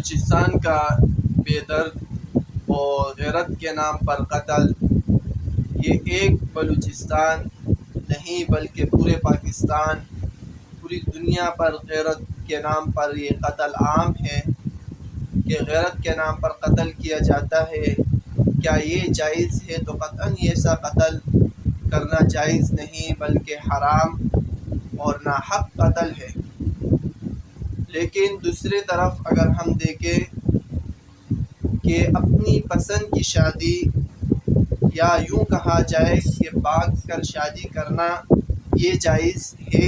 بلوچستان کا بے درد اور غیرت کے نام پر قتل، یہ ایک بلوچستان نہیں بلکہ پورے پاکستان، پوری دنیا پر غیرت کے نام پر یہ قتل عام ہے کہ غیرت کے نام پر قتل کیا جاتا ہے۔ کیا یہ جائز ہے؟ تو قطعاً ایسا قتل کرنا جائز نہیں بلکہ حرام اور ناحق قتل ہے۔ لیکن دوسری طرف اگر ہم دیکھیں کہ اپنی پسند کی شادی، یا یوں کہا جائے کہ بھاگ کر شادی کرنا، یہ جائز ہے؟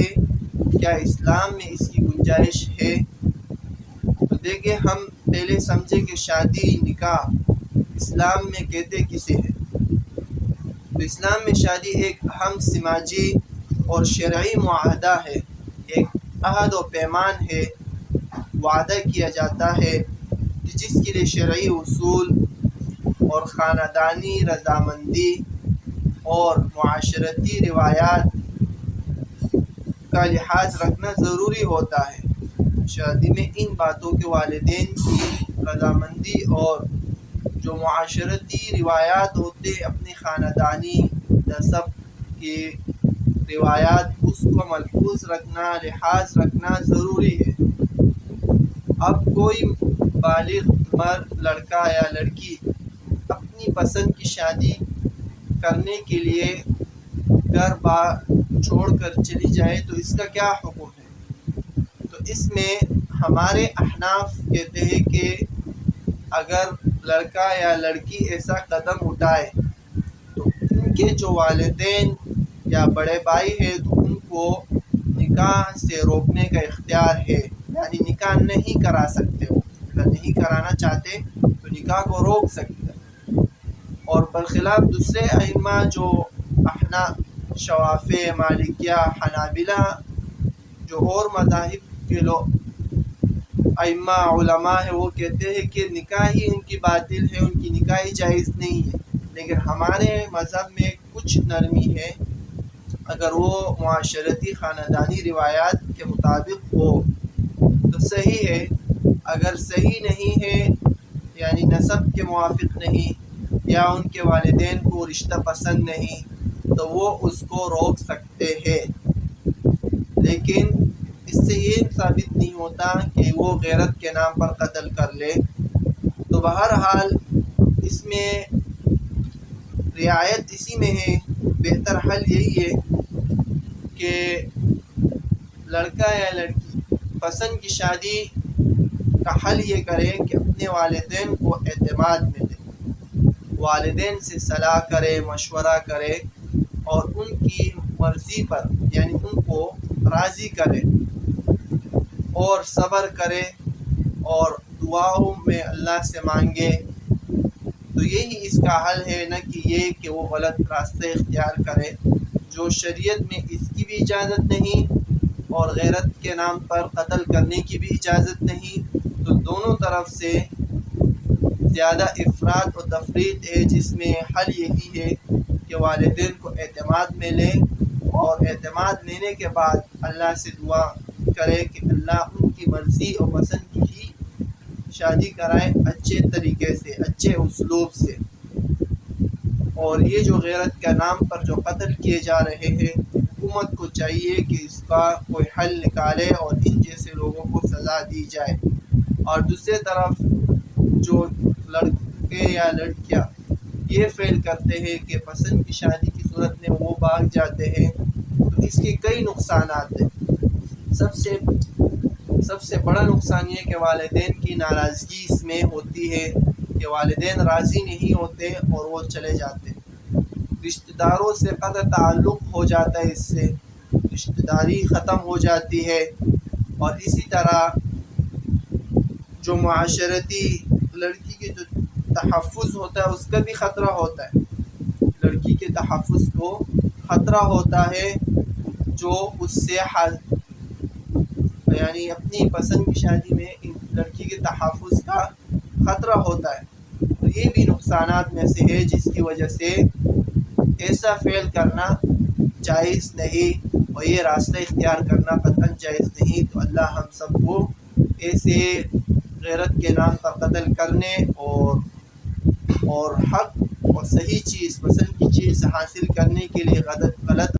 کیا اسلام میں اس کی گنجائش ہے؟ تو دیکھیں، ہم پہلے سمجھیں کہ شادی، نکاح اسلام میں کہتے کسے ہے؟ تو اسلام میں شادی ایک اہم سماجی اور شرعی معاہدہ ہے، ایک عہد و پیمان ہے، وعدہ کیا جاتا ہے کہ جس کے لیے شرعی اصول اور خاندانی رضامندی اور معاشرتی روایات کا لحاظ رکھنا ضروری ہوتا ہے۔ شادی میں ان باتوں کے والدین کی رضامندی اور جو معاشرتی روایات ہوتے اپنی خاندانی نسب کی روایات، اس کو ملحوظ رکھنا، لحاظ رکھنا ضروری ہے۔ اب کوئی بالغ مرد، لڑکا یا لڑکی اپنی پسند کی شادی کرنے کے لیے گھر بار چھوڑ کر چلی جائے تو اس کا کیا حکم ہے؟ تو اس میں ہمارے احناف کہتے ہیں کہ اگر لڑکا یا لڑکی ایسا قدم اٹھائے تو ان کے جو والدین یا بڑے بھائی ہیں تو ان کو نکاح سے روکنے کا اختیار ہے، یعنی نکاح نہیں کرا سکتے ہو، اگر نہیں کرانا چاہتے تو نکاح کو روک سکتے ہیں۔ اور برخلاف دوسرے ائمہ جو احناف، شوافع، مالکیہ، حنابلہ، جو اور مذاہب کے لوگ ائمہ علماء ہیں، وہ کہتے ہیں کہ نکاح ہی ان کی باطل ہے، ان کی نکاح ہی جائز نہیں ہے۔ لیکن ہمارے مذہب میں کچھ نرمی ہے، اگر وہ معاشرتی خاندانی روایات کے مطابق ہو تو صحیح ہے، اگر صحیح نہیں ہے یعنی نسب کے موافق نہیں یا ان کے والدین کو رشتہ پسند نہیں تو وہ اس کو روک سکتے ہیں۔ لیکن اس سے یہ ثابت نہیں ہوتا کہ وہ غیرت کے نام پر قتل کر لے۔ تو بہرحال اس میں رعایت اسی میں ہے، بہتر حل یہی ہے کہ لڑکا یا لڑکی پسند کی شادی کا حل یہ کرے کہ اپنے والدین کو اعتماد میں لے، والدین سے صلاح کرے، مشورہ کرے اور ان کی مرضی پر یعنی ان کو راضی کرے اور صبر کرے اور دعاؤں میں اللہ سے مانگے۔ تو یہی اس کا حل ہے، نہ کہ یہ کہ وہ غلط راستے اختیار کرے جو شریعت میں اس کی بھی اجازت نہیں اور غیرت کے نام پر قتل کرنے کی بھی اجازت نہیں۔ تو دونوں طرف سے زیادہ افراط و تفریط ہے، جس میں حل یہی ہے کہ والدین کو اعتماد میں لے اور اعتماد لینے کے بعد اللہ سے دعا کرے کہ اللہ ان کی مرضی اور پسند کی ہی شادی کرائے، اچھے طریقے سے، اچھے اسلوب سے۔ اور یہ جو غیرت کے نام پر جو قتل کیے جا رہے ہیں، حکومت کو چاہیے کہ اس کا کوئی حل نکالے اور ان جیسے لوگوں کو سزا دی جائے۔ اور دوسری طرف جو لڑکے یا لڑکیاں یہ فعل کرتے ہیں کہ پسند کی شادی کی صورت میں وہ بھاگ جاتے ہیں، تو اس کے کئی نقصانات ہیں۔ سب سے بڑا نقصان یہ کہ والدین کی ناراضگی اس میں ہوتی ہے کہ والدین راضی نہیں ہوتے اور وہ چلے جاتے ہیں، رشتہ داروں سے قطع تعلق ہو جاتا ہے، اس سے رشتہ داری ختم ہو جاتی ہے۔ اور اسی طرح جو معاشرتی لڑکی کے جو تحفظ ہوتا ہے اس کا بھی خطرہ ہوتا ہے، لڑکی کے تحفظ کو خطرہ ہوتا ہے، جو اس سے یعنی اپنی پسند کی شادی میں لڑکی کے تحفظ کا خطرہ ہوتا ہے۔ تو یہ بھی نقصانات میں سے ہے جس کی وجہ سے ایسا فعل کرنا جائز نہیں اور یہ راستہ اختیار کرنا قطعاً جائز نہیں۔ تو اللہ ہم سب کو ایسے غیرت کے نام پر قتل کرنے اور حق اور صحیح چیز، پسند کی چیز حاصل کرنے کے لیے غلط